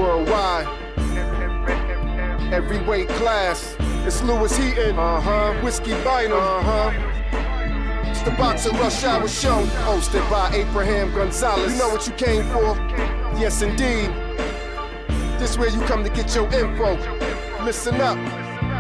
worldwide. Every weight class. It's Lewis Heaton. Whiskey Bynum. It's the Boxing Rush Hour Show, hosted by Abraham Gonzalez. You know what you came for? Yes, indeed. This where you come to get your info. Listen up.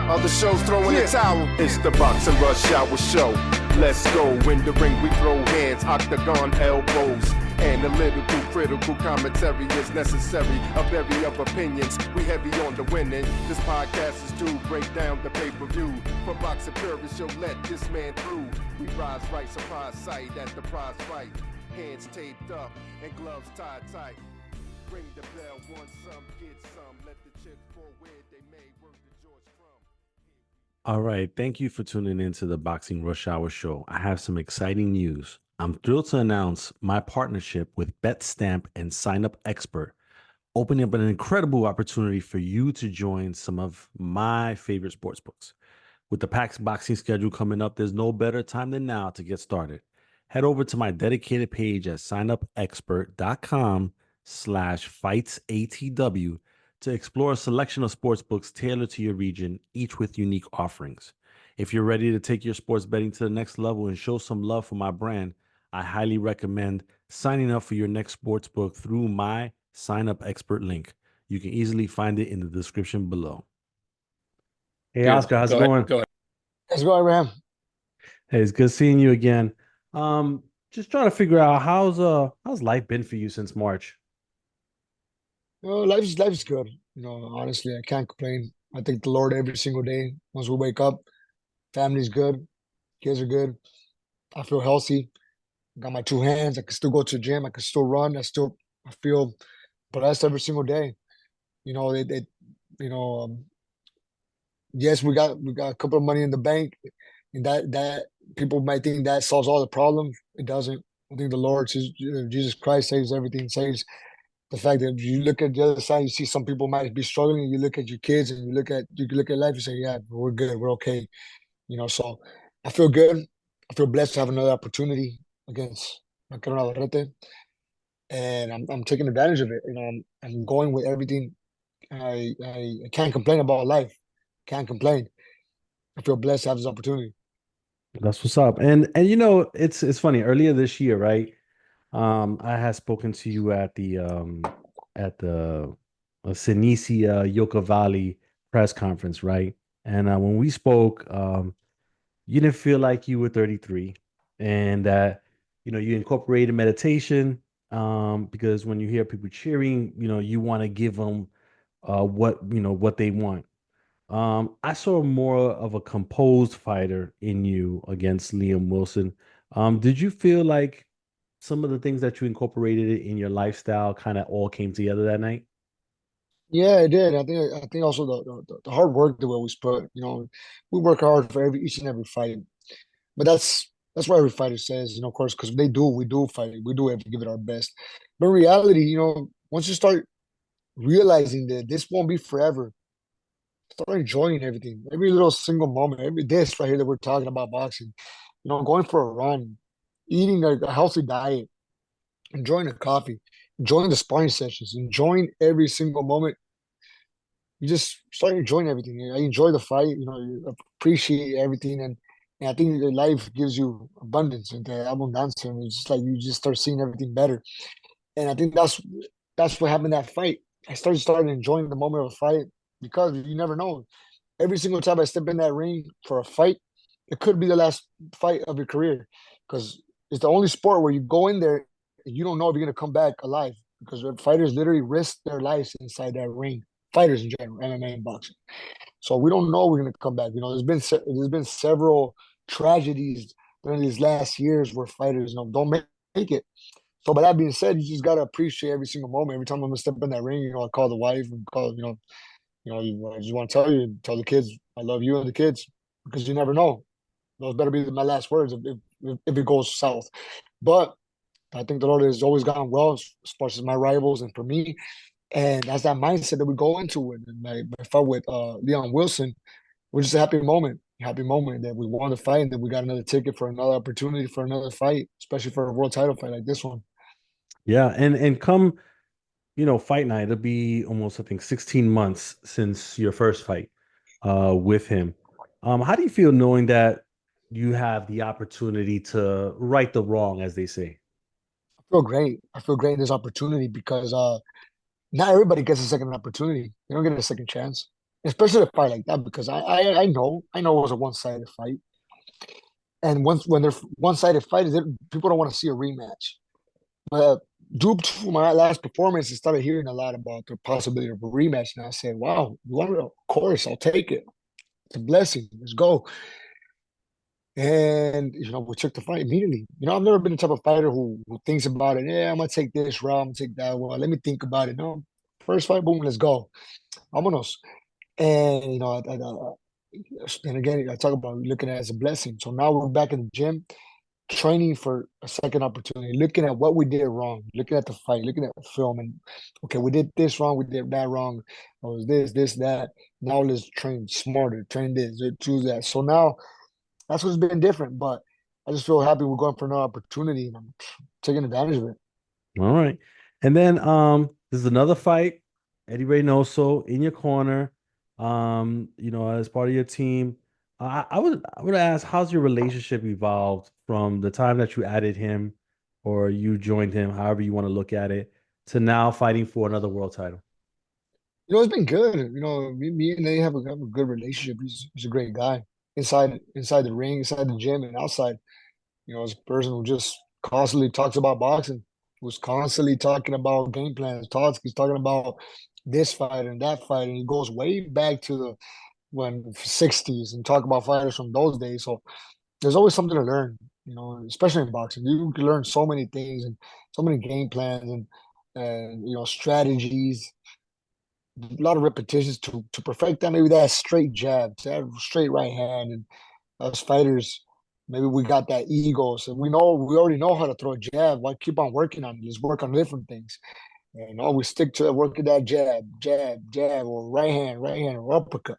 Other shows throwing the towel. It's the Boxing Rush Hour Show. Let's go. In the ring we throw hands, octagon elbows. Analytical, critical commentary is necessary. A bevy of opinions, we heavy on the winning. This podcast is to break down the pay-per-view. For boxing purists, you'll let this man through. We rise right, surprise sight at the prize fight. Hands taped up and gloves tied tight. Ring the bell, want some, get some. Let the chips pour where they may. Work the George from. All right. Thank you for tuning in to the Boxing Rush Hour Show. I have some exciting news. I'm thrilled to announce my partnership with BetStamp and Sign Up Expert, opening up an incredible opportunity for you to join some of my favorite sports books. With the packed boxing schedule coming up, there's no better time than now to get started. Head over to my dedicated page at signupexpert.com/fightsatw to explore a selection of sports books tailored to your region, each with unique offerings. If you're ready to take your sports betting to the next level and show some love for my brand, I highly recommend signing up for your next sports book through my Sign Up Expert link. You can easily find it in the description below. Hey, Oscar, how's it going? Go ahead. How's it going, Ram? Hey, it's good seeing you again. Just trying to figure out how's life been for you since March? Life's good. Honestly, I can't complain. I thank the Lord every single day. Once we wake up, family's good, kids are good. I feel healthy. Got my two hands. I can still go to the gym. I can still run. I feel blessed every single day. Yes, we got a couple of money in the bank, and that people might think that solves all the problems. It doesn't. I think the Lord, Jesus Christ, saves everything. Saves the fact that you look at the other side, you see some people might be struggling. You look at your kids, and you look at life. You say, "Yeah, we're good. We're okay." So I feel good. I feel blessed to have another opportunity against Emanuel Navarrete, and I'm taking advantage of it. I'm going with everything. I can't complain about life. Can't complain. I feel blessed to have this opportunity. That's what's up. And it's funny. Earlier this year, right? I had spoken to you at the Senicia Yucca Valley press conference, right? And when we spoke, you didn't feel like you were 33, and that you incorporated meditation, because when you hear people cheering, you want to give them what they want. I saw more of a composed fighter in you against Liam Wilson. Did you feel like some of the things that you incorporated in your lifestyle kind of all came together that night? Yeah, it did. I think also the hard work that we always put. We work hard for each and every fight, but that's what every fighter says. Of course, because we do fight, we do have to give it our best. But in reality, once you start realizing that this won't be forever, start enjoying everything, every little single moment, every this right here that we're talking about boxing. Going for a run, eating a healthy diet, enjoying a coffee, enjoying the sparring sessions, enjoying every single moment. You just start enjoying everything. I enjoy the fight. You appreciate everything, and I think that life gives you abundance and abundance, and it's just like you just start seeing everything better. And I think that's what happened in that fight. I started enjoying the moment of a fight because you never know. Every single time I step in that ring for a fight, it could be the last fight of your career, because it's the only sport where you go in there and you don't know if you're going to come back alive, because fighters literally risk their lives inside that ring. Fighters in general, MMA and boxing. So we don't know we're going to come back. There's been several tragedies during these last years where fighters don't make it. So by that being said, you just got to appreciate every single moment. Every time I'm going to step in that ring, I call the wife and call, I just want to tell the kids, I love you and the kids, because you never know. Those better be my last words if it goes south. But I think the Lord has always gone well as far as my rivals and for me. And that's that mindset that we go into it. And my fight with Liam Wilson, we're just a happy moment that we won the fight and that we got another ticket for another opportunity for another fight, especially for a world title fight like this one. Yeah, and come fight night. It'll be almost, I think, 16 months since your first fight with him. How do you feel knowing that you have the opportunity to right the wrong, as they say? I feel great. I feel great in this opportunity because not everybody gets a second opportunity. You don't get a second chance, especially a fight like that. Because I know it was a one-sided fight, and once when they're one-sided fight, people don't want to see a rematch. But due to my last performance, I started hearing a lot about the possibility of a rematch, and I said, "Wow, you want it? Of course, I'll take it. It's a blessing. Let's go." And we took the fight immediately. I've never been the type of fighter who thinks about it. Yeah, I'm gonna take this round, I'm gonna take that one. Let me think about it. No, first fight, boom, let's go. Vámonos. And and again, I talk about looking at it as a blessing. So now we're back in the gym, training for a second opportunity, looking at what we did wrong, looking at the fight, looking at the film, and okay, we did this wrong, we did that wrong. It was this, that. Now let's train smarter, train this, choose that. So now that's what's been different. But I just feel happy we're going for another opportunity and I'm taking advantage of it. All right. And then there's another fight, Eddie Reynoso in your corner, as part of your team. I would ask, how's your relationship evolved from the time that you added him or you joined him, however you want to look at it, to now fighting for another world title? It's been good. Me and they have a good relationship. He's a great guy inside the ring, inside the gym, and outside. As a person who just constantly talks about boxing, who's constantly talking about game plans, he's talking about this fight and that fight, and he goes way back to the when 60s and talk about fighters from those days. So there's always something to learn, especially in boxing. You can learn so many things and so many game plans and strategies, a lot of repetitions to perfect that. Maybe that straight jab, that straight right hand, and us fighters, maybe we got that ego, so we already know how to throw a jab. Why keep on working on it? Let's work on different things, and always stick to working that jab, or right hand, or uppercut,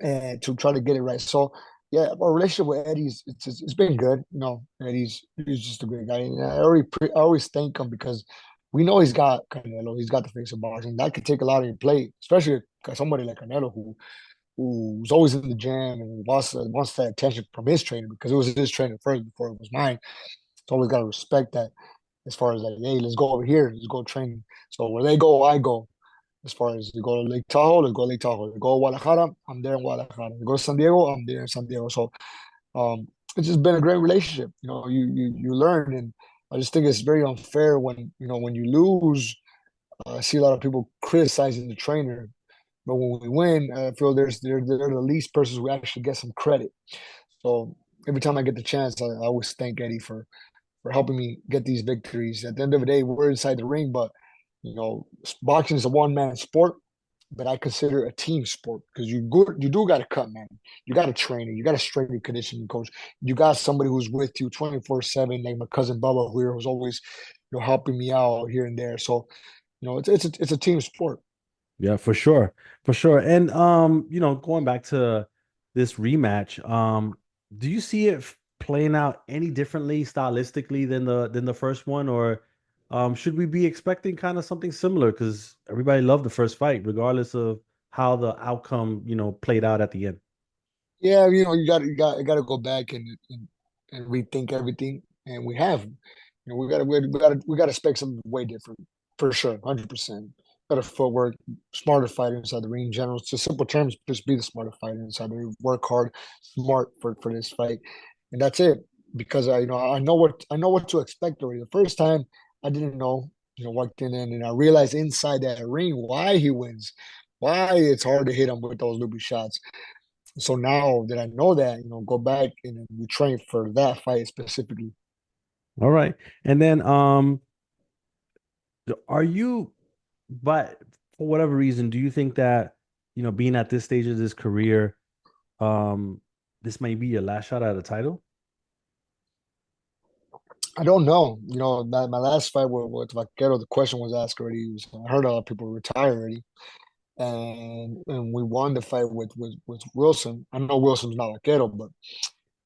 and to try to get it right. So yeah, our relationship with Eddie's it's been good. He's just a great guy. And I always thank him because we know he's got Canelo. He's got the face of boxing. That could take a lot of your plate, especially somebody like Canelo who's always in the gym and wants that attention from his trainer because it was his trainer first before it was mine. So always got to respect that as far as like, hey, let's go over here, let's go train. So where they go, I go. As far as you go to Lake Tahoe, let's go to Lake Tahoe. You go to Guadalajara, I'm there in Guadalajara. You go to San Diego, I'm there in San Diego. So it's just been a great relationship. You learn, and I just think it's very unfair when you lose. I see a lot of people criticizing the trainer, but when we win, I feel they're the least persons who actually get some credit. So every time I get the chance, I always thank Eddie for helping me get these victories. At the end of the day, we're inside the ring, but boxing is a one-man sport, but I consider it a team sport because you do got to cut, man. You got a trainer, you got a strength and conditioning coach, you got somebody who's with you 24/7, like my cousin Bubba here, who's always helping me out here and there. So it's a team sport. Yeah, for sure. For sure. And going back to this rematch, do you see it playing out any differently stylistically than the first one, or should we be expecting kind of something similar? Because everybody loved the first fight, regardless of how the outcome, played out at the end. Yeah, you got to go back and rethink everything, and we have. We got to expect something way different for sure, 100%. Better footwork, smarter fighter inside the ring in general. It's just simple terms, just be the smarter fighter inside the ring. Work hard, smart for this fight, and that's it. Because I know what to expect already. The first time I didn't know, walked in and I realized inside that ring why he wins, why it's hard to hit him with those loopy shots. So now that I know that, go back and we train for that fight specifically. All right. And then are you, but for whatever reason, do you think that, being at this stage of this career, um, this may be your last shot at a title? I don't know. My last fight with Vaquero, the question was asked already. I heard a lot of people retire already. And we won the fight with Wilson. I know Wilson's not Vaquero, but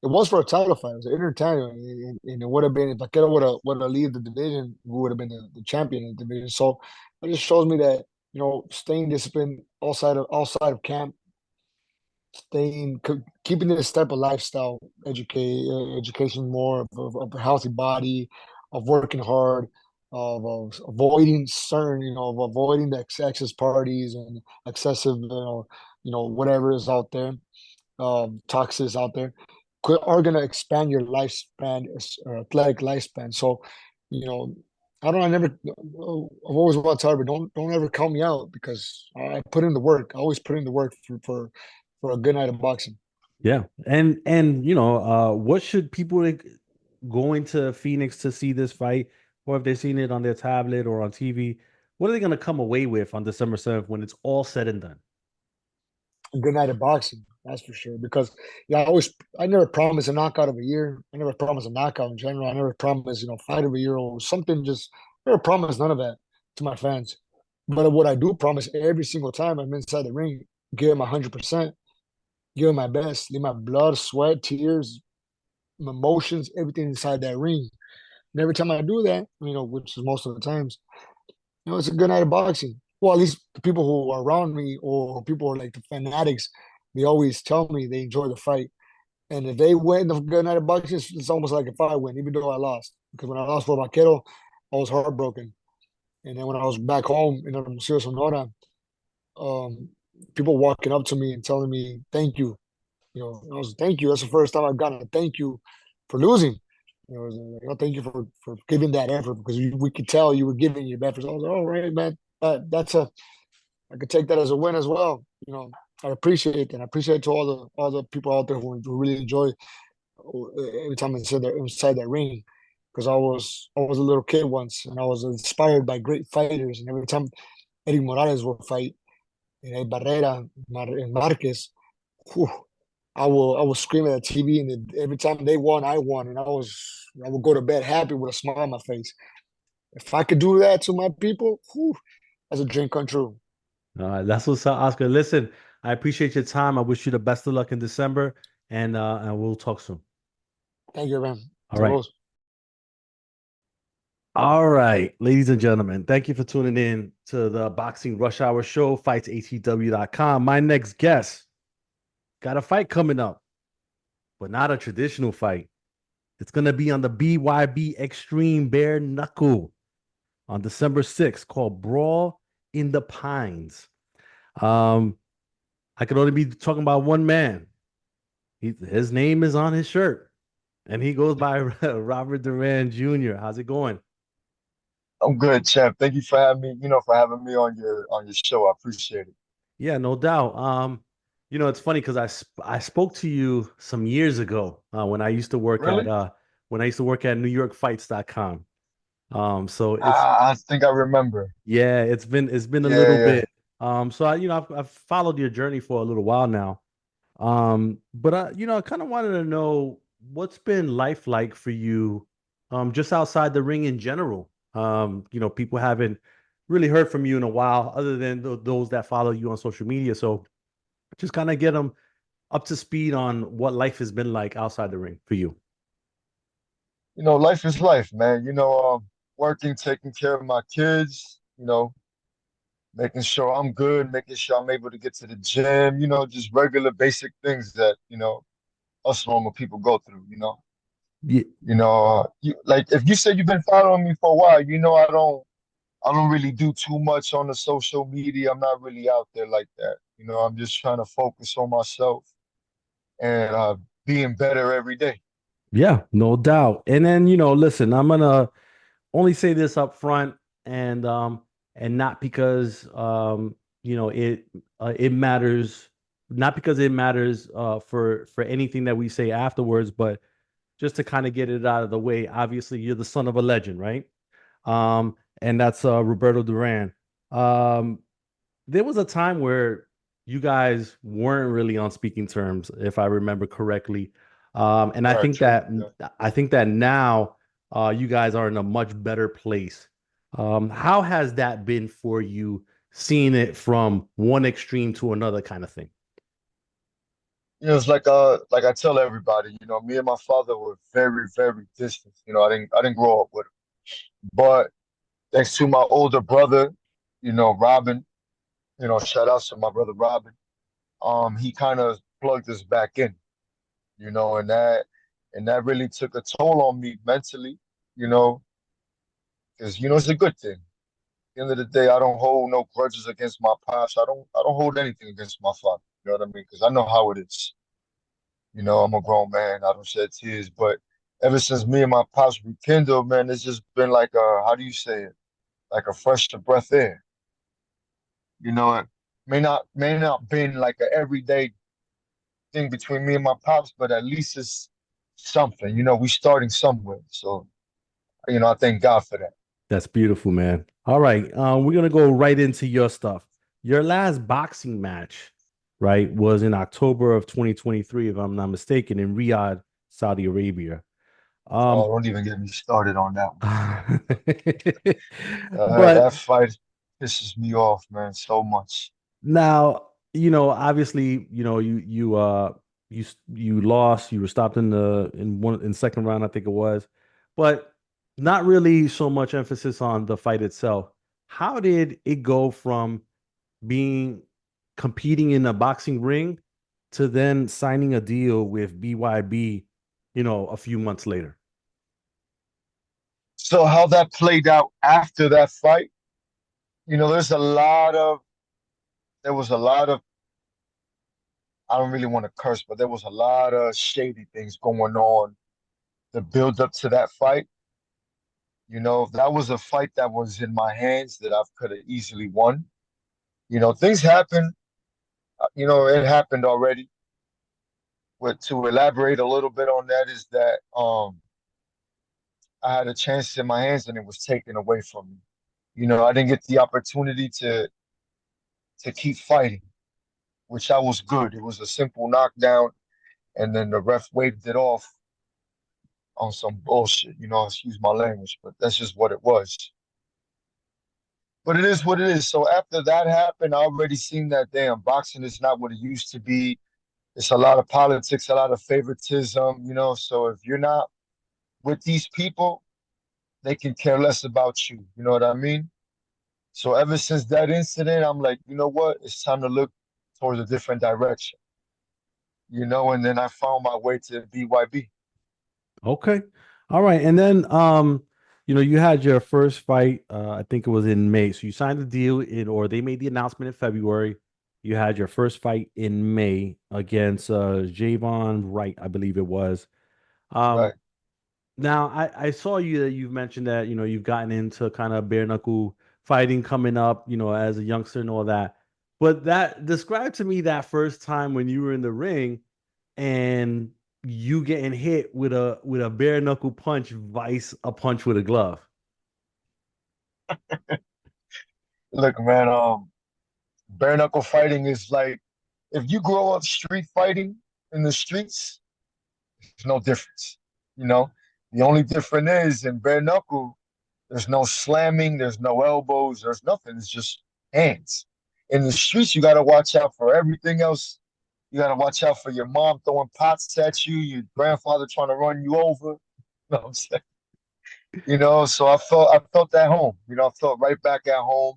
It was for a title fight. It was an intertitle, and it would have been if Vaquero would have leave the division, we would have been the champion of the division. So it just shows me that staying disciplined outside of camp, keeping this type of lifestyle, education more of a healthy body, of working hard, of avoiding certain, of avoiding the excess parties and excessive, whatever is out there, toxins out there, are going to expand your lifespan, athletic lifespan. So, you know, I don't. I never. I've always wanted to tell her, don't ever count me out because I put in the work. I always put in the work for a good night of boxing. Yeah. And what should people like going to Phoenix to see this fight, or if they've seen it on their tablet or on TV, what are they going to come away with on December 7th when it's all said and done? A good night of boxing, that's for sure. Because yeah, I never promised a knockout of a year. I never promised a knockout in general. I never promised fight of a year or something. Just never promised none of that to my fans. But what I do promise every single time I'm inside the ring, give it my 100%, give it my best, leave my blood, sweat, tears, my emotions, everything inside that ring. And every time I do that, which is most of the times, it's a good night of boxing. Well, at least the people who are around me or people who are like the fanatics, they always tell me they enjoy the fight. And if they win the good night of boxing, it's almost like if I win, even though I lost. Because when I lost for Vaquero, I was heartbroken. And then when I was back home in Museo Sonora, um, people walking up to me and telling me, thank you. I was thank you. That's the first time I've gotten a thank you for losing. It was like, oh, thank you for giving that effort because we could tell you were giving your effort. So I was like, oh, right, man. I could take that as a win as well. I appreciate it. And I appreciate it to all the people out there who really enjoy every time inside that ring. Because I was a little kid once and I was inspired by great fighters. And every time Eddie Morales would fight, and Barrera and Marquez, whew, I will scream at the TV, and every time they won, I won, and I would go to bed happy with a smile on my face. If I could do that to my people, whew, that's a dream come true. That's what's up, Oscar. Listen, I appreciate your time. I wish you the best of luck in December, and we'll talk soon. Thank you, man. All right. All right, ladies and gentlemen, thank you for tuning in to the Boxing Rush Hour Show, fightsatw.com. My next guest got a fight coming up, but not a traditional fight. It's going to be on the BYB Extreme Bare Knuckle on December 6th called Brawl in the Pines. I could only be talking about one man. His name is on his shirt, and he goes by Robert Duran Jr. How's it going? I'm good, champ. Thank you for having me, for having me on your show. I appreciate it. Yeah, no doubt. It's funny because I spoke to you some years ago when I used to work Really? at NewYorkFights.com. So I think I remember. yeah, it's been a Yeah, little yeah. bit. So I've followed your journey for a little while now. But I kind of wanted to know what's been life like for you, just outside the ring in general. People haven't really heard from you in a while, other than those that follow you on social media. So just kind of get them up to speed on what life has been like outside the ring for you. Life is life, man. Working, taking care of my kids, making sure I'm good, making sure I'm able to get to the gym, just regular basic things that, us normal people go through, Yeah, like if you said you've been following me for a while, I don't really do too much on the social media. I'm not really out there like that. I'm just trying to focus on myself and being better every day. yeah, no doubt. And then, listen, I'm gonna only say this up front, and not because it matters, not because it matters for anything that we say afterwards, but just to kind of get it out of the way. Obviously, you're the son of a legend, right? And that's Roberto Duran. Um, there was a time where you guys weren't really on speaking terms, if I remember correctly. And I Right, think true. that Yeah. I think that now you guys are in a much better place. How has that been for you, seeing it from one extreme to another kind of thing? it's like I tell everybody, me and my father were very, very distant. I didn't grow up with him. But thanks to my older brother, Robin, shout out to my brother Robin. He kind of plugged us back in, and that really took a toll on me mentally, you know, because it's a good thing. At the end of the day, I don't hold no grudges against my pops. I don't hold anything against my father. You know what I mean? Because I know how it is. I'm a grown man. I don't shed tears, but ever since me and my pops rekindled, man, it's just been like how do you say it? Like a fresh breath air. It may not been like an everyday thing between me and my pops, but at least it's something. We starting somewhere. So, I thank God for that. That's beautiful, man. All right, we're gonna go right into your stuff. Your last boxing match, right, was in October of 2023, if I'm not mistaken, in Riyadh, Saudi Arabia. Oh, Um, don't even get me started on that one. That but fight pisses me off, man, so much. now, obviously, you lost, you were stopped in second round, I think it was, but not really so much emphasis on the fight itself. How did it go from being competing in a boxing ring to then signing a deal with BYB, a few months later? So how that played out after that fight, there was a lot of, I don't really want to curse, but there was a lot of shady things going on the build up to that fight. That was a fight that was in my hands that I could have easily won. Things happen, it happened already. But to elaborate a little bit on that is that I had a chance in my hands and it was taken away from me. I didn't get the opportunity to keep fighting, which I was good. It was a simple knockdown, and then the ref waved it off on some bullshit. Excuse my language, but that's just what it was. But it is what it is. So after that happened, I already seen that damn boxing is not what it used to be. It's a lot of politics, a lot of favoritism. So if you're not with these people, they can care less about you. You know what I mean? So ever since that incident, I'm like, you know what? It's time to look towards a different direction. And then I found my way to BYB. Okay. All right. And then you had your first fight, I think it was in May. So you signed the deal or they made the announcement in February. You had your first fight in May against Javon Wright, I believe it was. Right. Now I saw you've mentioned that, you've gotten into kind of bare knuckle fighting coming up, as a youngster and all that. But describe to me that first time when you were in the ring and you getting hit with a bare knuckle punch, vice a punch with a glove. Look, man, bare knuckle fighting is like if you grow up street fighting in the streets, there's no difference. You know, the only difference is in bare knuckle, there's no slamming, there's no elbows, there's nothing. It's just hands. In the streets, you got to watch out for everything else. You got to watch out for your mom throwing pots at you, your grandfather trying to run you over. You know what I'm saying? So I felt at home. I felt right back at home.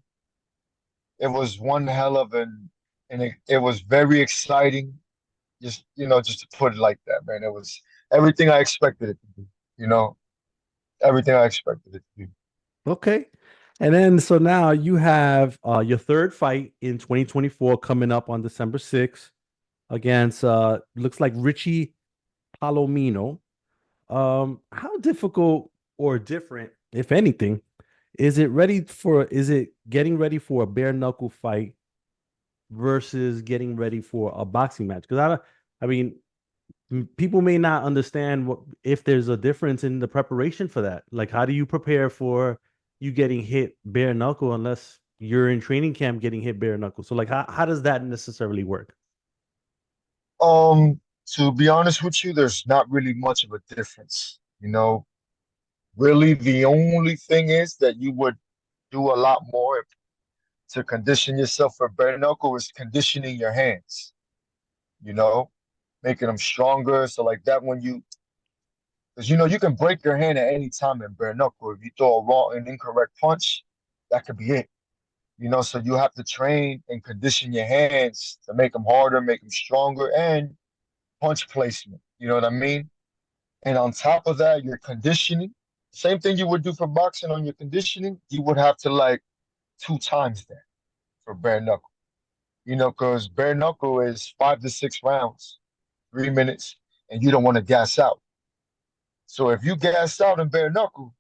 It was one hell of and it was very exciting. Just to put it like that, man. It was everything I expected it to be. You know, everything I expected it to be. Okay. And then so now you have your third fight in 2024 coming up on December 6th against looks like Richie Palomino. How difficult or different, if anything, is it getting ready for a bare knuckle fight versus getting ready for a boxing match? Because I mean, people may not understand if there's a difference in the preparation for that. Like, how do you prepare for you getting hit bare knuckle unless you're in training camp getting hit bare knuckle? So, like, how does that necessarily work? To be honest with you, there's not really much of a difference. Really the only thing is that you would do a lot more to condition yourself for bare knuckle is conditioning your hands, you know, making them stronger. So like that when you, because you can break your hand at any time in bare knuckle. If you throw a wrong and incorrect punch, that could be it. So you have to train and condition your hands to make them harder, make them stronger, and punch placement. You know what I mean? And on top of that, your conditioning, same thing you would do for boxing on your conditioning, you would have to like 2 times that for bare knuckle. Because bare knuckle is 5 to 6 rounds, 3 minutes, and you don't want to gas out. So if you gas out in bare knuckle,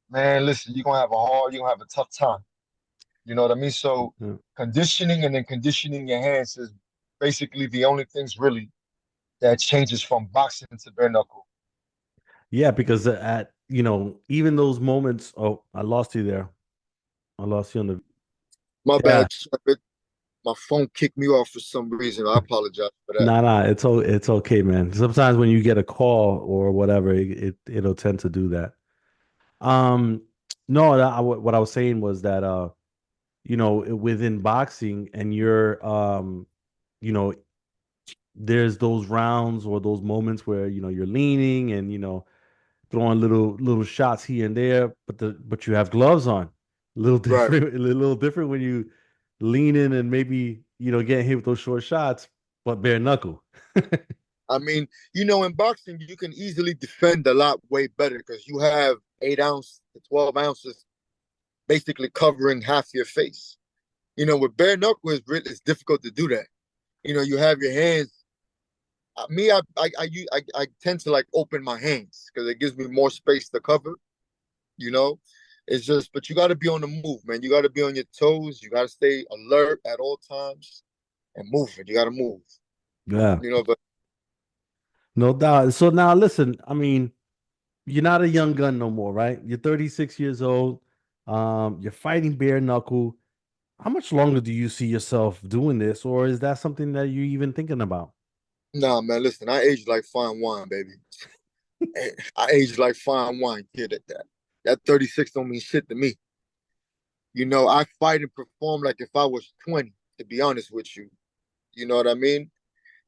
man, listen, you're gonna have a tough time. You know what I mean? So conditioning and then conditioning your hands is basically the only things really that changes from boxing to bare knuckle. Yeah, because at even those moments. Oh, I lost you there. I lost you on the. My Yeah, bad. My phone kicked me off for some reason. I apologize for that. nah, it's okay, man. Sometimes when you get a call or whatever, it'll tend to do that. Um, no, what I was saying was that within boxing, and you know, there's those rounds or those moments where you're leaning and throwing little shots here and there, but you have gloves on. A little Right. different, a little different when you lean in and maybe getting hit with those short shots, but bare knuckle. I mean, in boxing, you can easily defend a lot way better because you have 8 ounce to 12 ounces basically covering half your face. With bare knuckle, it's difficult to do that. You have your hands. Me, I tend to like open my hands because it gives me more space to cover. You know, it's just, but you got to be on the move, man. You got to be on your toes. You got to stay alert at all times and moving. You got to move. Yeah, But no doubt. So now listen, I mean, you're not a young gun no more, right? You're 36 years old. You're fighting bare knuckle. How much longer do you see yourself doing this, or is that something that you're even thinking about? nah, man, listen, I age like fine wine, baby. I age like fine wine, kid. At that 36 don't mean shit to me. I fight and perform like if I was 20. To be honest with you, you know what I mean.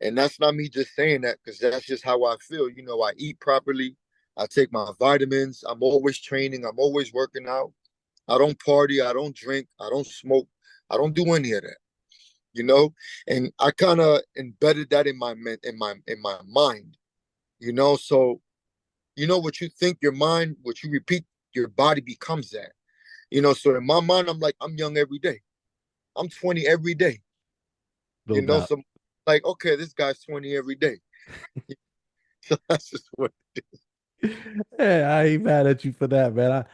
And that's not me just saying that because that's just how I feel. I eat properly. I take my vitamins. I'm always training. I'm always working out. I don't party. I don't drink. I don't smoke. I don't do any of that. And I kind of embedded that in my mind. So what you think your mind, what you repeat, your body becomes that. So in my mind, I'm like, I'm young every day. I'm 20 every day. No doubt. So like, okay, this guy's 20 every day. So that's just what it is. Hey, I ain't mad at you for that, man.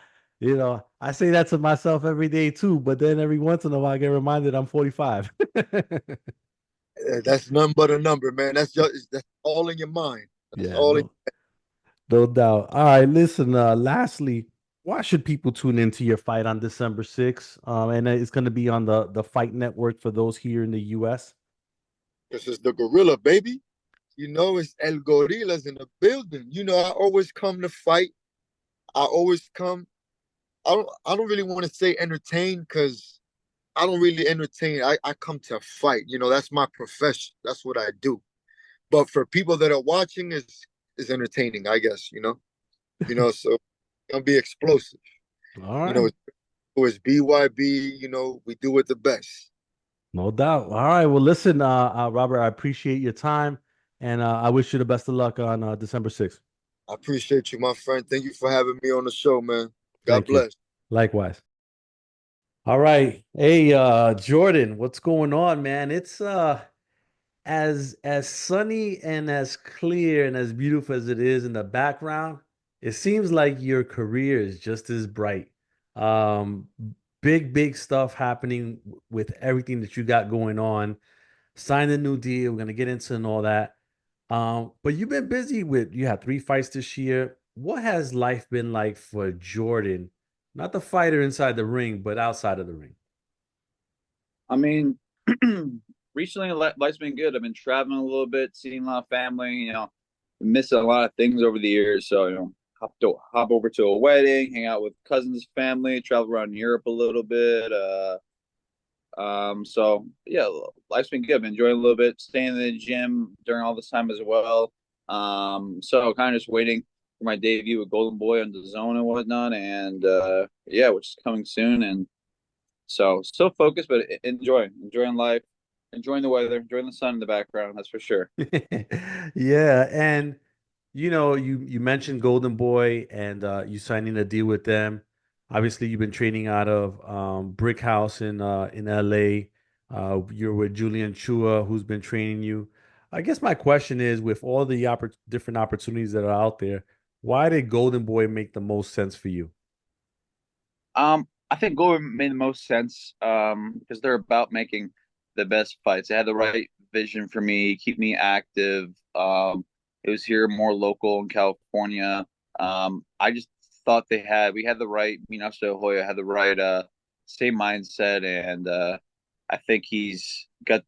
I say that to myself every day too, but then every once in a while I get reminded I'm 45. That's nothing but a number, man. That's all in your mind. That's Yeah, all in. no doubt. All right, listen, lastly, why should people tune into your fight on December 6th? And it's going to be on the Fight Network for those here in the US. This is the gorilla, baby. It's El Gorilla's in the building. I always come to fight. I always come. I don't really want to say entertain because I don't really entertain. I come to fight. That's my profession. That's what I do. But for people that are watching, is entertaining, I guess. So it's gonna be explosive. All right. It's BYB. We do it the best. No doubt. All right. Well, listen, Robert, I appreciate your time, and I wish you the best of luck on December 6th. I appreciate you, my friend. Thank you for having me on the show, man. God Thank you. bless. Likewise. All right. Hey, Jordan, what's going on, man? It's as sunny and as clear and as beautiful as it is in the background, it seems like your career is just as bright. Um, big stuff happening with everything that you got going on. Signed a new deal. We're gonna get into and all that. But you've been busy you had 3 fights this year. What has life been like for Jordan? Not the fighter inside the ring, but outside of the ring. I mean, recently life's been good. I've been traveling a little bit, seeing a lot of family. Missing a lot of things over the years. So hop over to a wedding, hang out with cousins, family, travel around Europe a little bit. So yeah, life's been good. Been enjoying a little bit, staying in the gym during all this time as well. So kind of just waiting for my debut with Golden Boy on the Zone and whatnot, and yeah, which is coming soon. And so still focused, but enjoying life, enjoying the weather, enjoying the sun in the background. That's for sure. Yeah, and you mentioned Golden Boy and you signing a deal with them. Obviously, you've been training out of Brick House in LA. You're with Julian Chua, who's been training you. I guess my question is, with all the different opportunities that are out there, why did Golden Boy make the most sense for you? I think Golden made the most sense because they're about making the best fights. They had the right vision for me, keep me active. It was here more local in California. I just thought we had the right, Minas de Hoya had the right same mindset, and I think he's got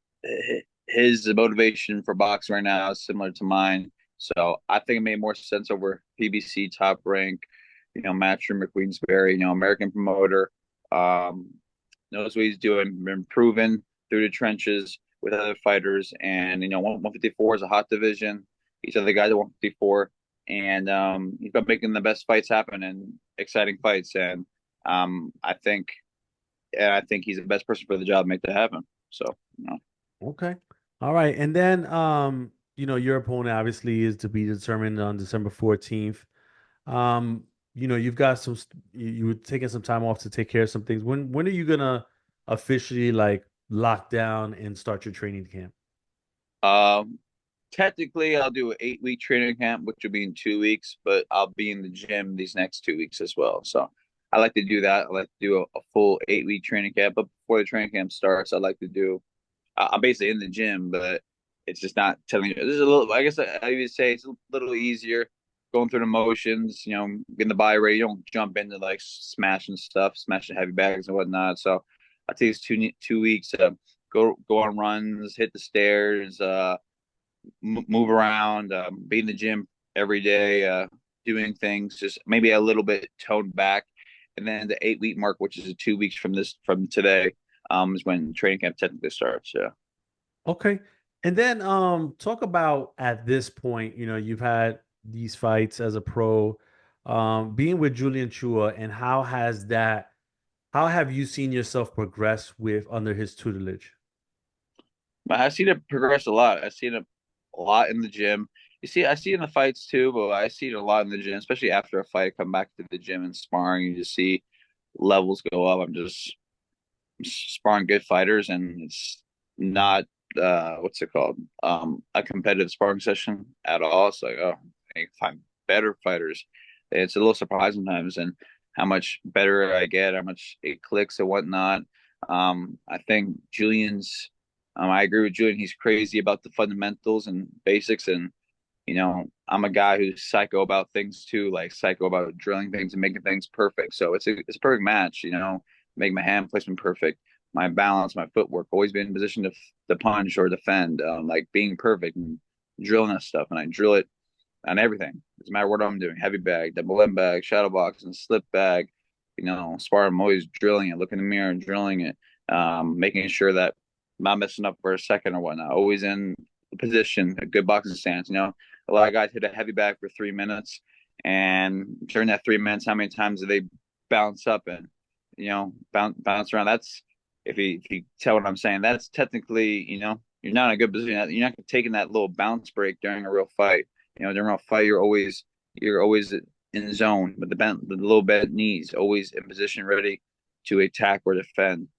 his motivation for boxing right now is similar to mine. So I think it made more sense over PBC Top Rank, Matchroom or Queensberry, American promoter, knows what he's doing, been proven through the trenches with other fighters. And, 154 is a hot division. He's other guys at 154. And he's been making the best fights happen and exciting fights. And I think he's the best person for the job to make that happen. So. Okay. All right. And then your opponent obviously is to be determined on December 14th. You've got you were taking some time off to take care of some things. When are you gonna officially like lock down and start your training camp? Um, Technically, I'll do an 8 week training camp, which will be in 2 weeks, but I'll be in the gym these next 2 weeks as well. So I like to do that. I like to do a full 8 week training camp. But before the training camp starts, I like to do, I'm basically in the gym, but it's just not telling you. This is a little, I guess I would say it's a little easier going through the motions, getting the body ready. You don't jump into like smashing stuff, smashing heavy bags and whatnot. So I take this 2 weeks to go on runs, hit the stairs, move around, be in the gym every day, doing things just maybe a little bit toned back. And then the 8 week mark, which is 2 weeks from today, is when training camp technically starts. Yeah. Okay. And then talk about at this point, you've had these fights as a pro, being with Julian Chua, and how have you seen yourself progress with under his tutelage? I've seen it progress a lot. I've seen it a lot in the gym. I see it in the fights too, but I see it a lot in the gym, especially after a fight. I come back to the gym and sparring, you just see levels go up. I'm just sparring good fighters, and it's not what's it called? A competitive sparring session at all. It's like, oh, I can find better fighters. It's a little surprising sometimes, and how much better I get, how much it clicks and whatnot. I think I agree with Julian. He's crazy about the fundamentals and basics, and I'm a guy who's psycho about things too, like psycho about drilling things and making things perfect. So it's a perfect match. Make my hand placement perfect, my balance, my footwork, always be in position to punch or defend, like being perfect and drilling that stuff. And I drill it on everything. Doesn't matter what I'm doing. Heavy bag, double M bag, shadow box, and slip bag. Spar. I'm always drilling it. Look in the mirror and drilling it. Making sure that I'm not messing up for a second or whatnot. Always in position, a good boxing stance. A lot of guys hit a heavy bag for 3 minutes, and during that 3 minutes, how many times do they bounce up and bounce around? That's if you tell what I'm saying. That's technically, you're not in a good position. You're not taking that little bounce break during a real fight. During a real fight, you're always in the zone with the little bent knees, always in position, ready to attack or defend.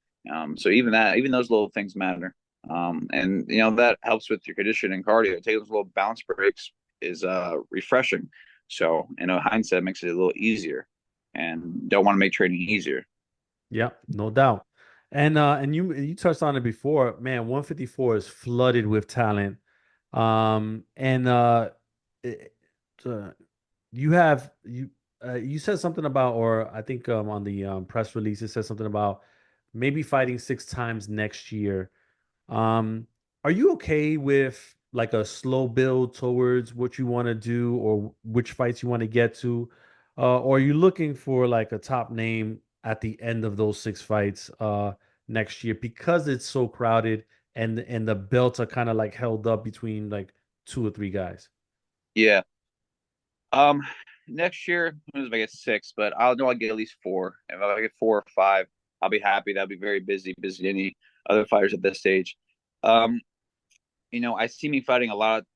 So even those little things matter. And that helps with your conditioning and cardio. Taking those little bounce breaks is refreshing. So hindsight makes it a little easier, and don't want to make training easier. Yeah, no doubt. And you touched on it before, man. 154 is flooded with talent. And it, uh, you said something about, or I think on the press release it says something about maybe fighting 6 times next year. Um, are you okay with like a slow build towards what you want to do or which fights you want to get to? Or are you looking for like a top name at the end of those 6 fights? next year because it's so crowded and the belts are kind of like held up between like two or three guys? Yeah. Um, Next year, who knows if I get six, but I'll know I'll get at least four. If I get four or five, I'll be happy. That'll be very busy than any other fighters at this stage. Um, I see me fighting a lot of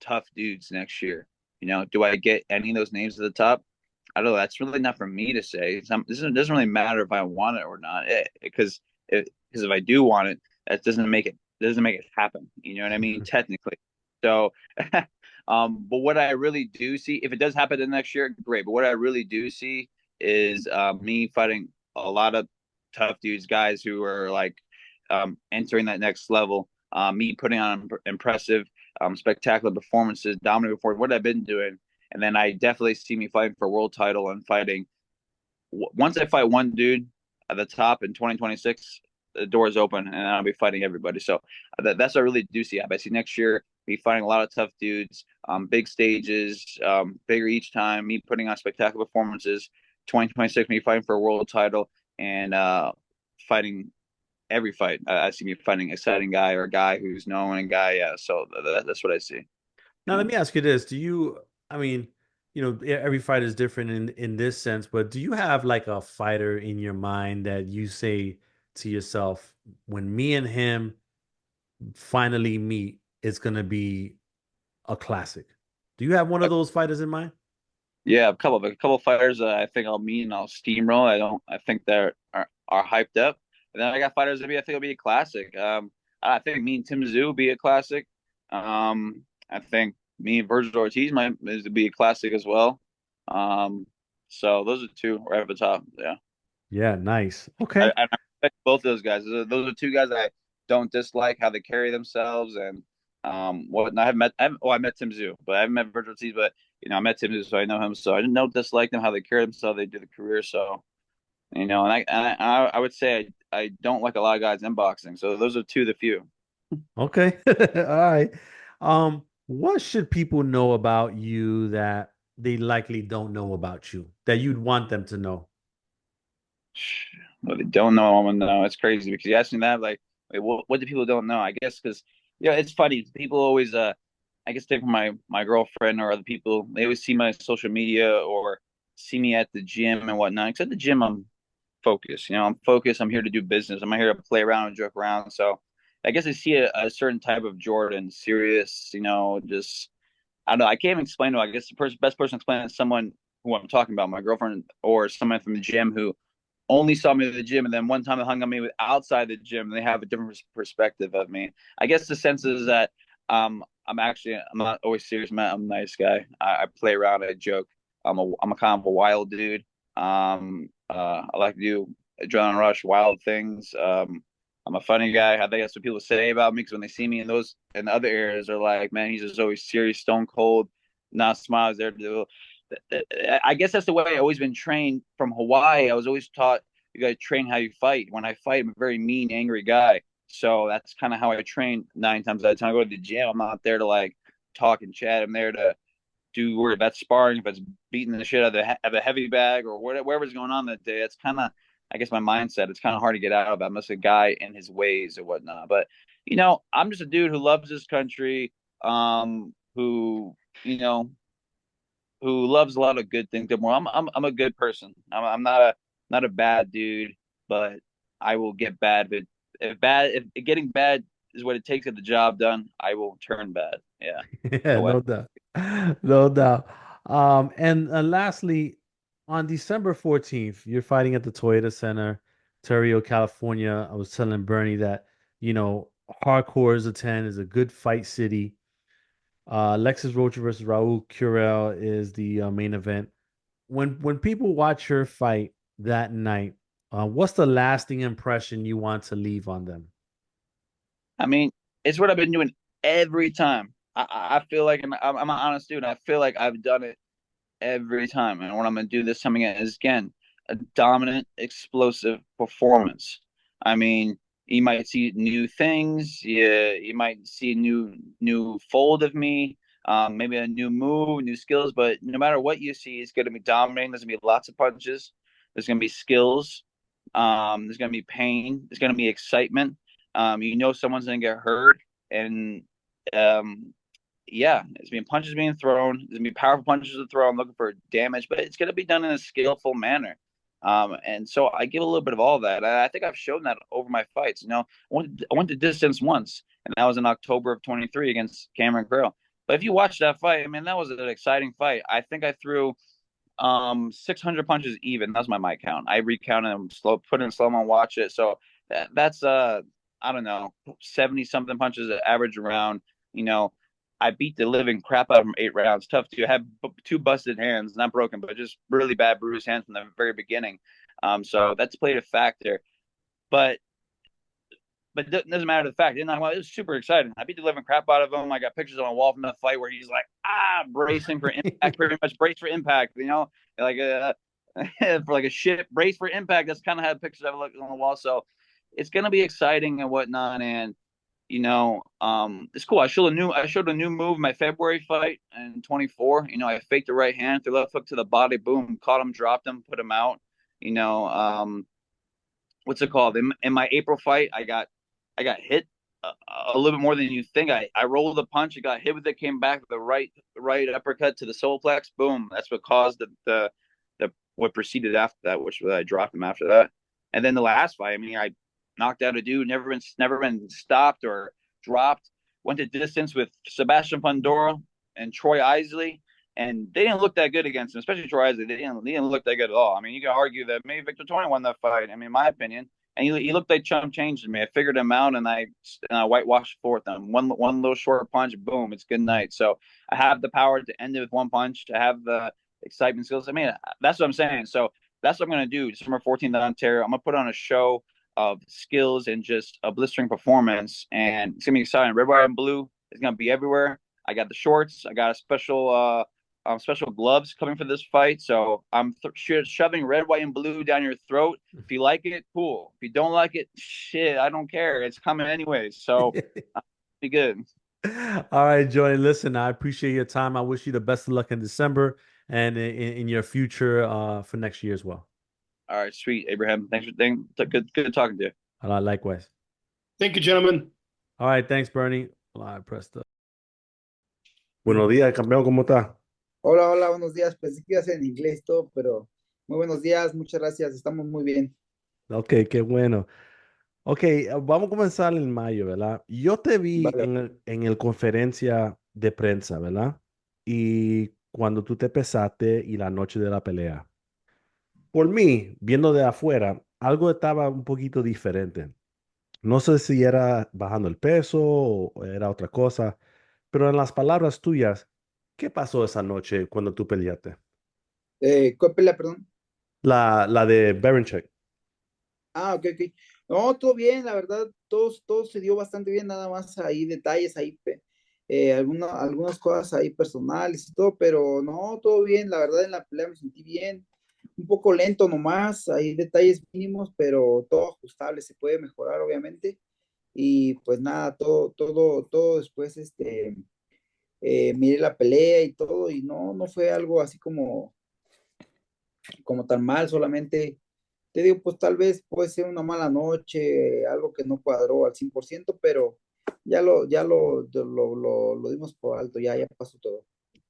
tough dudes next year. Do I get any of those names at the top? I don't know. That's really not for me to say. It doesn't really matter if I want it or not, because if I do want it, that doesn't make it happen. You know what I mean? Technically. So, but what I really do see, if it does happen the next year, great. But what I really do see is me fighting a lot of tough dudes, guys who are like entering that next level. Me putting on impressive, spectacular performances, dominating before what I've been doing, and then I definitely see me fighting for a world title and fighting. Once I fight one dude at the top in 2026, the door's open and I'll be fighting everybody. So that's what I really do see. I see next year me fighting a lot of tough dudes, big stages, bigger each time. Me putting on spectacular performances. 2026, me fighting for a world title and fighting every fight. I see me fighting an exciting guy or a guy who's known and guy. Yeah, so that's what I see. Now, let me ask you this. I mean, every fight is different in this sense, but do you have like a fighter in your mind that you say to yourself, when me and him finally meet, it's going to be a classic? Do you have one of those fighters in mind? Yeah, a couple of fighters I think I'll meet and I'll steamroll. I think are hyped up. And then I got fighters that I think will be a classic. I think me and Tim Tszyu will be a classic. I think me and Virgil Ortiz might be a classic as well. So those are two right at the top. Yeah. Yeah, nice. I, Okay. I respect both those guys. Those are two guys I don't dislike how they carry themselves and what I have met. I met Tim Tszyu, but I haven't met Virgil Ortiz. But I met Tim Tszyu, so I know him. So I didn't know dislike them how they carry themselves. They do the career. So I would say I don't like a lot of guys in boxing. So those are two of the few. Okay. All right. What should people know about you that they likely don't know about you that you'd want them to know? Well, they don't know. I want to know. It's crazy because you asked me that. Like, wait, what do people don't know? I guess because it's funny. People always I guess take from my girlfriend or other people. They always see my social media or see me at the gym and whatnot. Except the gym, I'm focused. I'm focused. I'm here to do business. I'm not here to play around and joke around. So I guess I see a certain type of Jordan, serious. Just I don't know. I can't even explain it. I guess the best person to explain it is someone who I'm talking about, my girlfriend or someone from the gym who only saw me at the gym, and then one time they hung on me outside the gym, and they have a different perspective of me. I guess the sense is that I'm not always serious, man. I'm a nice guy. I play around, I joke. I'm a kind of a wild dude. I like to do adrenaline rush, wild things. I'm a funny guy. I think that's what people say about me because when they see me in those in other areas, they're like, "Man, he's just always serious, stone cold, not smiles there." I guess that's the way I always been trained from Hawaii. I was always taught you got to train how you fight. When I fight, I'm a very mean, angry guy. So that's kind of how I train 9 times out of 10. I go to the gym. I'm not there to like talk and chat. I'm there to do where that's sparring, if it's beating the shit out of a heavy bag or whatever's going on that day. It's kind of, I guess, my mindset. It's kind of hard to get out of. I'm just a guy in his ways or whatnot. But I'm just a dude who loves this country. Who you know who loves a lot of good things. I'm a good person. I'm not a bad dude, but I will get bad. But if getting bad is what it takes to get the job done, I will turn bad. Yeah, Yeah, no way. no doubt. No doubt. And lastly, on December 14th, you're fighting at the Toyota Center, Terrio, California. I was telling Bernie that, hardcore is a 10 is a good fight city. Lexus Rocha versus Raul Curel is the main event. When people watch your fight that night, what's the lasting impression you want to leave on them? I mean, it's what I've been doing every time. I feel like, and I'm an honest dude. I feel like I've done it every time. And what I'm going to do this time again is, again, a dominant, explosive performance. I mean, you might see new things. You might see a new fold of me, maybe a new move, new skills. But no matter what you see, it's going to be dominating. There's going to be lots of punches. There's going to be skills. There's going to be pain. There's going to be excitement. Someone's going to get hurt. And it's being punches being thrown. There's going to be powerful punches to throw. I'm looking for damage, but it's going to be done in a skillful manner. And so I give a little bit of all that. I think I've shown that over my fights. I went to distance once, and that was in October of 23 against Cameron Grill. But if you watch that fight, I mean, that was an exciting fight. I think I threw 600 punches even. That's my mic count. I recounted them, put in slow mo, watch it. So that's I don't know, 70 something punches that average around. I beat the living crap out of him 8 rounds. Tough to have 2 busted hands, not broken, but just really bad bruised hands from the very beginning. So that's played a factor. But it doesn't matter the fact. It was super exciting. I beat the living crap out of him. I got pictures on the wall from the fight where he's like, bracing for impact, pretty much brace for impact, like for like a shit brace for impact. That's kind of how pictures I've looked on the wall. So it's going to be exciting and whatnot. And, it's cool. I showed a new move in my February fight in 24. I faked the right hand, threw left hook to the body, boom, caught him, dropped him, put him out. What's it called? In my April fight, I got hit a little bit more than you think. I rolled a punch, it got hit with it, came back with the right uppercut to the solar plex. Boom. That's what caused the what proceeded after that, which was I dropped him after that. And then the last fight, I mean, I knocked out a dude, never been stopped or dropped. Went to distance with Sebastian Pandora and Troy Isley, and they didn't look that good against him, especially Troy Isley. They didn't look that good at all. I mean, you can argue that maybe Victor Tony won that fight. I mean, in my opinion. And he looked like chump change to me. I figured him out, and I whitewashed for them. One little short punch, boom, it's good night. So I have the power to end it with one punch, to have the excitement skills. I mean, that's what I'm saying. So that's what I'm going to do. December 14th in Ontario, I'm going to put on a show of skills and just a blistering performance. And it's going to be exciting. Red, white, and blue is going to be everywhere. I got the shorts. I got a special gloves coming for this fight. So I'm shoving red, white, and blue down your throat. If you like it, cool. If you don't like it, shit, I don't care. It's coming anyways. So be good. All right, Jordan. Listen, I appreciate your time. I wish you the best of luck in December and in your future for next year as well. All right, sweet, Abraham. Thanks for good talking to you. Likewise. Thank you, gentlemen. All right, thanks, Bernie. I pressed up. Buenos días, campeón. ¿Cómo está? Hola, buenos días. Pensé que iba a ser en inglés todo, pero muy buenos días, muchas gracias, estamos muy bien. Ok, qué bueno. Ok, vamos a comenzar en mayo, ¿verdad? Yo te vi Vale. en el conferencia de prensa, ¿verdad? Y cuando tú te pesaste y la noche de la pelea. Por mí, viendo de afuera, algo estaba un poquito diferente. No sé si era bajando el peso o era otra cosa, pero en las palabras tuyas, ¿qué pasó esa noche cuando tú peleaste? ¿Cuál pelea, perdón? La de Berencheck. Ok. No, todo bien, la verdad, todo se dio bastante bien, nada más ahí detalles, ahí algunas cosas ahí personales y todo, pero no, todo bien, la verdad en la pelea me sentí bien, un poco lento nomás, hay detalles mínimos, pero todo ajustable, se puede mejorar obviamente, y pues nada, todo después, miré la pelea y todo, y no fue algo así como tan mal, solamente te digo, pues tal vez puede ser una mala noche, algo que no cuadró al 100%, pero ya lo dimos por alto, ya pasó todo.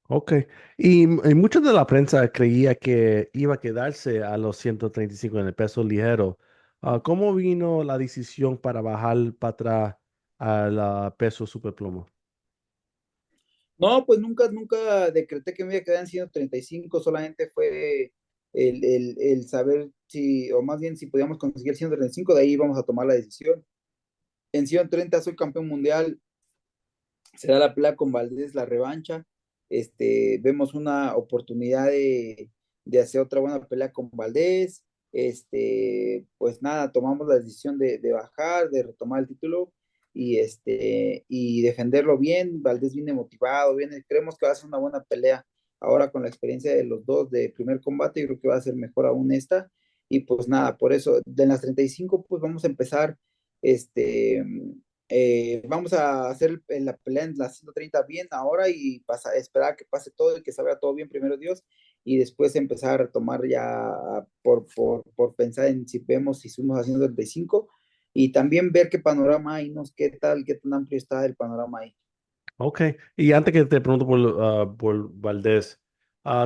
Ok. Y mucho de la prensa creía que iba a quedarse a los 135 en el peso ligero. ¿Cómo vino la decisión para bajar para atrás al peso superplomo? No, pues nunca decreté que me iba a quedar en 135, solamente fue el saber si, o más bien si podíamos conseguir 135, de ahí vamos a tomar la decisión. En 130 soy campeón mundial, será la pelea con Valdez, la revancha. Vemos una oportunidad de hacer otra buena pelea con Valdez. Pues nada, tomamos la decisión de bajar, de retomar el título y defenderlo bien. Valdez viene motivado, creemos que va a ser una buena pelea. Ahora con la experiencia de los dos de primer combate, yo creo que va a ser mejor aún esta. Y pues nada, por eso, de las 35, pues vamos a empezar vamos a hacer la pelea en las 130 bien ahora y esperar a que pase todo y que salga todo bien, primero Dios. y después empezar a tomar ya por pensar en si vemos si subimos a 135 y también ver qué panorama hay, ¿no? Qué tal, qué tan amplio está el panorama ahí. Ok. Y antes que te pregunto por Valdez,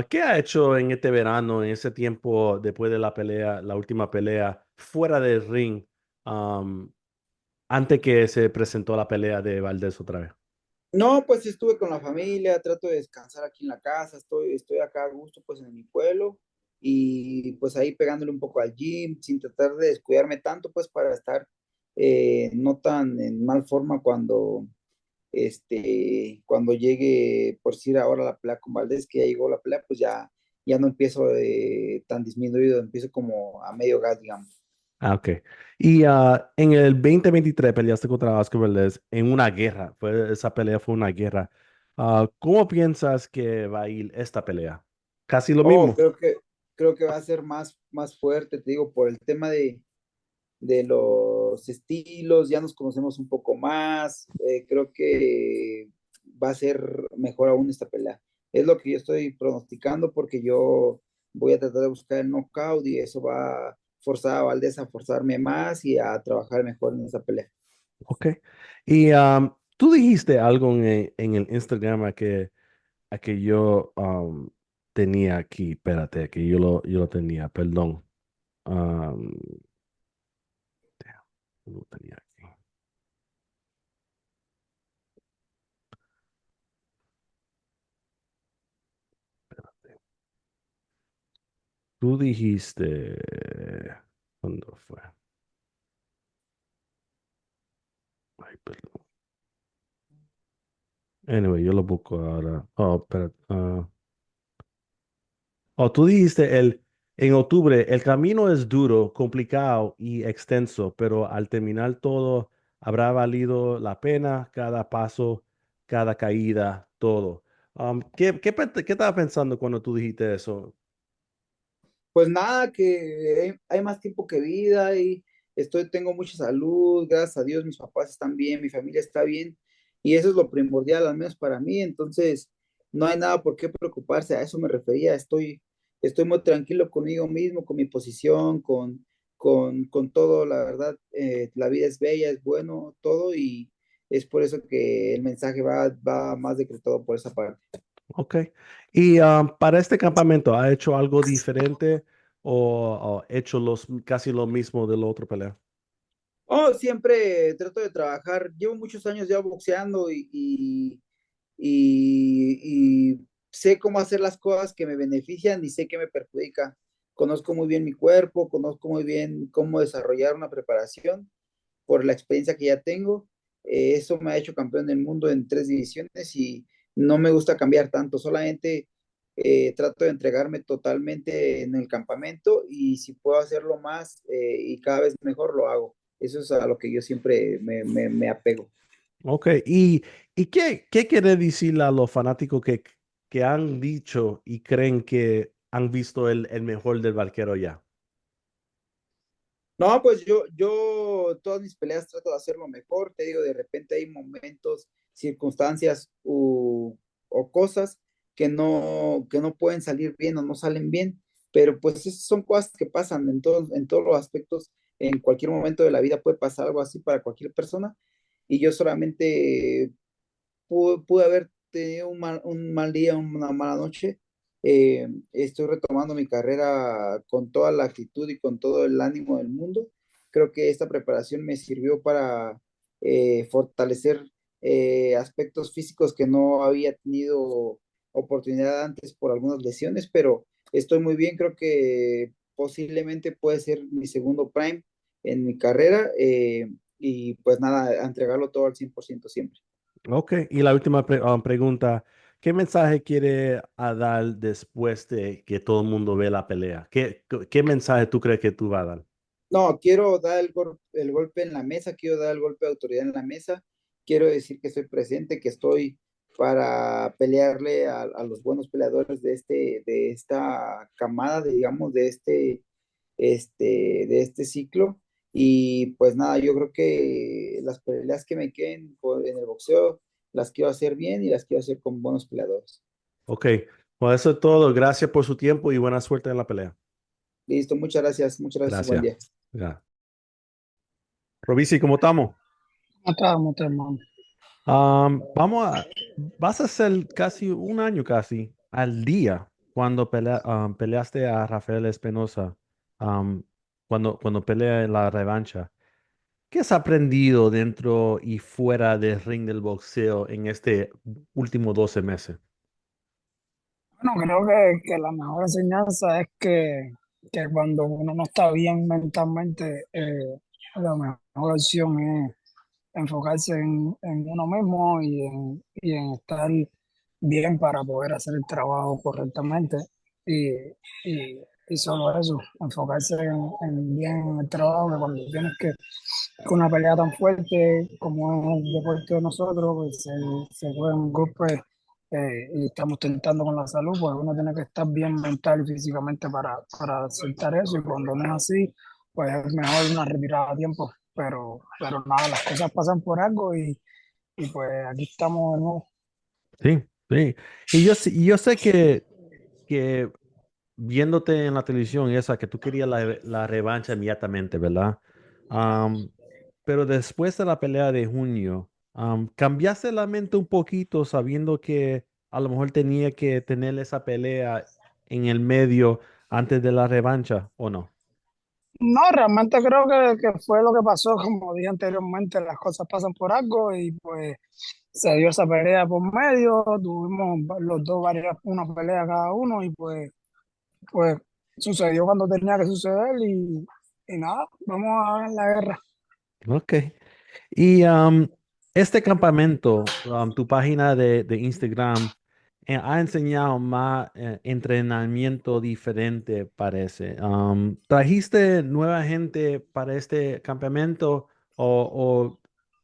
¿qué ha hecho en este verano, en ese tiempo después de la pelea, la última pelea, fuera del ring, um, antes que se presentó la pelea de Valdez otra vez? No, pues estuve con la familia, trato de descansar aquí en la casa, estoy acá a gusto pues en mi pueblo y pues ahí pegándole un poco al gym, sin tratar de descuidarme tanto pues para estar no tan en mal forma cuando llegue, por decir ahora la pelea con Valdés, que ya llegó la pelea, pues ya no empiezo tan disminuido, empiezo como a medio gas, digamos. Ah, ok. Y en el 2023 peleaste contra Oscar Valdez en una guerra. Esa pelea fue una guerra. ¿Cómo piensas que va a ir esta pelea? Casi lo Oh, mismo. creo que va a ser más fuerte, te digo, por el tema de los estilos, ya nos conocemos un poco más, creo que va a ser mejor aún esta pelea. Es lo que yo estoy pronosticando porque yo voy a tratar de buscar el knockout y eso va a forzar a Valdez a forzarme más y a trabajar mejor en esa pelea. Ok. Y tú dijiste algo en el Instagram a que yo tenía aquí. Espérate, que yo lo tenía, perdón. Um, lo tenía aquí. Espérate. Tú dijiste, ¿cuándo fue? Ay, perdón. Anyway, yo lo busco ahora. Oh, espérate. Oh, tú dijiste en octubre, el camino es duro, complicado y extenso, pero al terminar todo, habrá valido la pena cada paso, cada caída, todo. ¿Qué estabas pensando cuando tú dijiste eso? Pues nada, que hay más tiempo que vida y tengo mucha salud, gracias a Dios, mis papás están bien, mi familia está bien, y eso es lo primordial, al menos para mí, entonces no hay nada por qué preocuparse, a eso me refería, estoy muy tranquilo conmigo mismo, con mi posición, con todo, la verdad, la vida es bella, es bueno, todo, y es por eso que el mensaje va más decretado por esa parte. Ok. Y para este campamento, ¿ha hecho algo diferente o hecho casi lo mismo de la otra pelea? Oh, siempre trato de trabajar. Llevo muchos años ya boxeando y sé cómo hacer las cosas que me benefician y sé que me perjudican. Conozco muy bien mi cuerpo, conozco muy bien cómo desarrollar una preparación por la experiencia que ya tengo. Eso me ha hecho campeón del mundo en 3 divisiones y no me gusta cambiar tanto, solamente trato de entregarme totalmente en el campamento y si puedo hacerlo más y cada vez mejor lo hago. Eso es a lo que yo siempre me apego. Ok. ¿Y qué quiere decirle a los fanáticos que han dicho y creen que han visto el mejor del barquero ya? No, pues yo todas mis peleas trato de hacerlo mejor, te digo, de repente hay momentos, circunstancias o cosas que no pueden salir bien o no salen bien, pero pues esas son cosas que pasan en todos los aspectos, en cualquier momento de la vida puede pasar algo así para cualquier persona, y yo solamente pude haber tenido un mal día, una mala noche. Estoy retomando mi carrera con toda la actitud y con todo el ánimo del mundo. Creo que esta preparación me sirvió para fortalecer aspectos físicos que no había tenido oportunidad antes por algunas lesiones, pero estoy muy bien. Creo que posiblemente puede ser mi segundo prime en mi carrera y pues nada, a entregarlo todo al 100% siempre. Ok. Y la última pregunta, ¿qué mensaje quiere dar después de que todo el mundo ve la pelea? ¿Qué mensaje tú crees que tú vas a dar? No, quiero dar el golpe en la mesa, quiero dar el golpe de autoridad en la mesa, quiero decir que estoy presente, que estoy para pelearle a los buenos peleadores de esta camada, digamos, de este ciclo. Y pues nada, yo creo que las peleas que me queden en el boxeo las quiero hacer bien y las quiero hacer con buenos peleadores. Ok. Pues eso es todo. Gracias por su tiempo y buena suerte en la pelea. Listo, muchas gracias, buen Gracias. día. Ya. Robeisy, ¿cómo estamos? Matamos, hermano. Vas a ser casi un año casi al día cuando peleaste a Rafael Espinosa, um, cuando pelea en la revancha. ¿Qué has aprendido dentro y fuera del ring del boxeo en este último 12 meses? Bueno, creo que la mejor enseñanza es que cuando uno no está bien mentalmente, la mejor opción es enfocarse en uno mismo y en estar bien para poder hacer el trabajo correctamente. Y, y solo eso, enfocarse en bien en el trabajo, que cuando tienes que una pelea tan fuerte como es el deporte de nosotros, pues se juega en golpes y estamos tentando con la salud, pues uno tiene que estar bien mental y físicamente para aceptar eso y cuando no es así, pues es mejor una retirada a tiempo, pero nada, las cosas pasan por algo y pues aquí estamos de nuevo. Sí, sí. Y yo sé que viéndote en la televisión esa, que tú querías la revancha inmediatamente, ¿verdad? Am, pero después de la pelea de junio, ¿cambiaste la mente un poquito sabiendo que a lo mejor tenía que tener esa pelea en el medio antes de la revancha o no? No, realmente creo que fue lo que pasó, como dije anteriormente, las cosas pasan por algo y pues se dio esa pelea por medio, tuvimos los dos una pelea cada uno y pues sucedió cuando tenía que suceder y nada, vamos a ver la guerra. Ok. Y este campamento, tu página de Instagram, ha enseñado más entrenamiento diferente, parece. ¿Trajiste nueva gente para este campamento o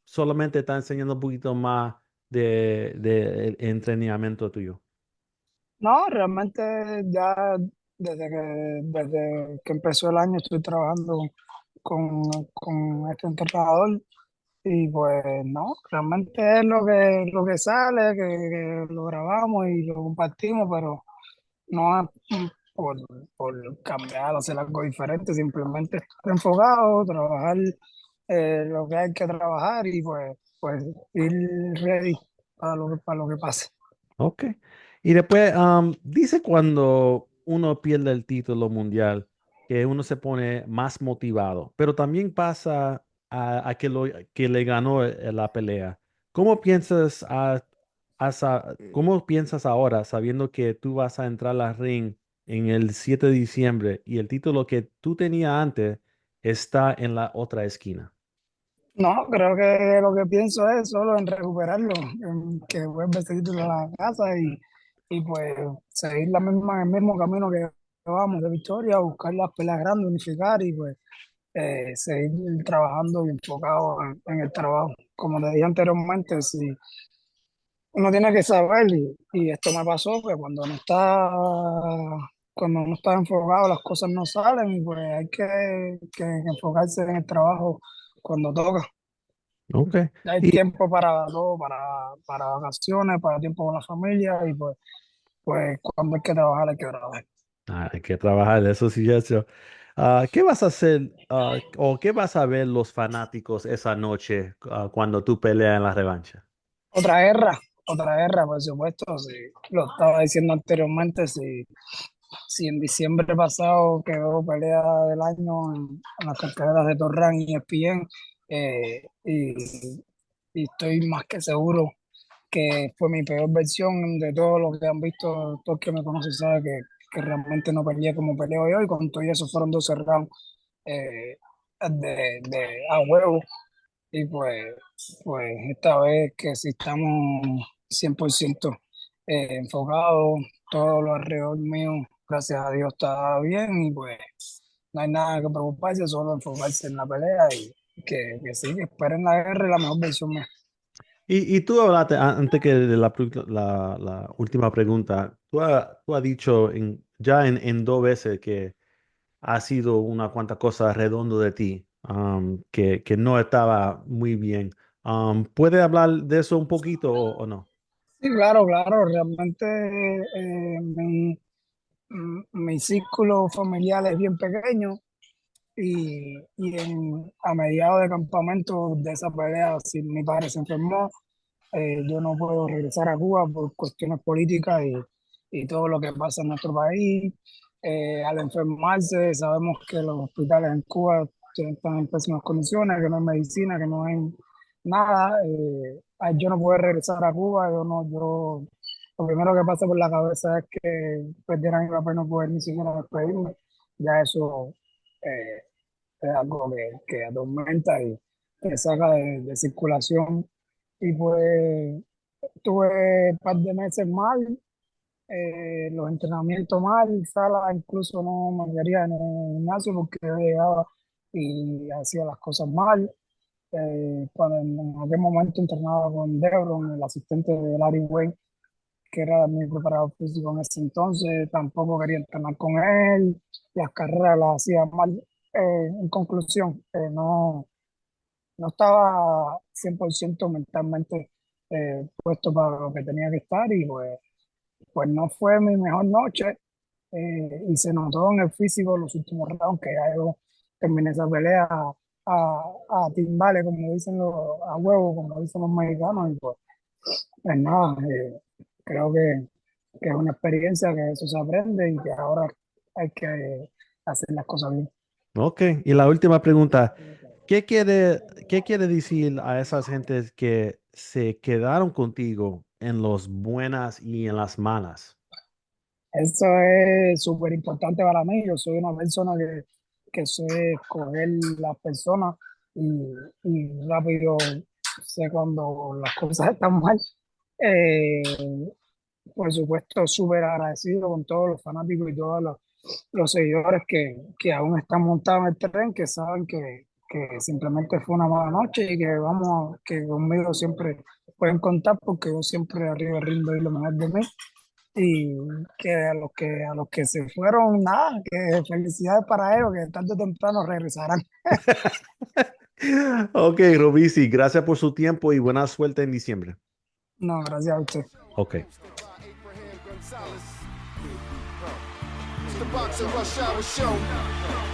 solamente está enseñando un poquito más de el entrenamiento tuyo? No, realmente ya desde que empezó el año estoy trabajando con, con este entrenador. Y pues no, realmente es lo que sale, que lo grabamos y lo compartimos, pero no es por, por cambiar, hacer algo diferente, simplemente estar enfocado, trabajar lo que hay que trabajar y pues ir ready para lo que pase. Ok. Y después, dice cuando uno pierde el título mundial que uno se pone más motivado, pero también pasa a que le ganó la pelea. ¿Cómo piensas, cómo piensas ahora sabiendo que tú vas a entrar al ring en el 7 de diciembre y el título que tú tenías antes está en la otra esquina? No, creo que lo que pienso es solo en recuperarlo, en que vuelva ese título a la casa y pues seguir el mismo camino que vamos de victoria, buscar las peleas grandes, unificar y pues seguir trabajando y enfocado en el trabajo. Como te dije anteriormente, si uno tiene que saber, y esto me pasó, que cuando no está enfocado las cosas no salen y pues hay que enfocarse en el trabajo cuando toca. Ok. Hay Y, tiempo para todo, para vacaciones, para tiempo con la familia y pues cuando hay que trabajar, hay que trabajar. Hay que trabajar, eso sí, eso. ¿Qué vas a hacer o qué vas a ver los fanáticos esa noche cuando tú peleas en la revancha? Otra guerra, por supuesto, si lo estaba diciendo anteriormente, si en diciembre pasado quedó pelea del año en las carreras de Torran y ESPN, y estoy más que seguro que fue mi peor versión de todo lo que han visto, todo el que me conoce sabe que realmente no peleé como peleo yo y con todo eso fueron 12 rounds a huevo y pues esta vez que si estamos 100% enfocados, todo lo alrededor mío, gracias a Dios está bien y pues no hay nada que preocuparse, solo enfocarse en la pelea y que sí, que esperen la guerra y la mejor versión mía. Y tú hablaste, antes que de la última pregunta, tú has dicho ya en dos veces que ha sido una cuanta cosa redondo de ti, que no estaba muy bien. ¿Puede hablar de eso un poquito o no? Sí, claro, claro, realmente mi círculo familiar es bien pequeño a mediados de campamento de esa pelea, si mi padre se enfermó, yo no puedo regresar a Cuba por cuestiones políticas y todo lo que pasa en nuestro país. Al enfermarse, sabemos que los hospitales en Cuba están en pésimas condiciones, que no hay medicina, que no hay nada. Yo no puedo regresar a Cuba, lo primero que pasa por la cabeza es que perdiera a mi papá y no poder ni siquiera despedirme. Ya eso eh, es algo que atormenta y que saca de circulación. Y pues tuve un par de meses mal, los entrenamientos mal, sala incluso no me quería en el gimnasio porque yo llegaba y hacía las cosas mal. Cuando en aquel momento entrenaba con Debron, el asistente de Larry Wayne, que era mi preparador físico en ese entonces, tampoco quería entrenar con él, las carreras las hacía mal. En conclusión, no estaba 100% mentalmente puesto para lo que tenía que estar y pues no fue mi mejor noche y se notó en el físico los últimos rounds que ya yo terminé esa pelea a timbales, como dicen a huevo, como dicen los mexicanos y pues nada, creo que es una experiencia que eso se aprende y que ahora hay que hacer las cosas bien. Ok, y la última pregunta, ¿qué quiere decir a esas gentes que se quedaron contigo en las buenas y en las malas? Eso es súper importante para mí. Yo soy una persona que sé escoger las personas y, y rápido sé cuando las cosas están mal. Eh, por supuesto, súper agradecido con todos los fanáticos y todos los seguidores que aún están montados en el tren, que saben que simplemente fue una mala noche y que conmigo siempre pueden contar porque yo siempre arriba rindo y lo mejor de mí y que a los que se fueron, nada, que felicidades para ellos, que tarde o temprano regresarán. Ok, Robeisy, gracias por su tiempo y buena suerte en diciembre. No, gracias a usted. Ok. It's the Boxing Rush Hour Show.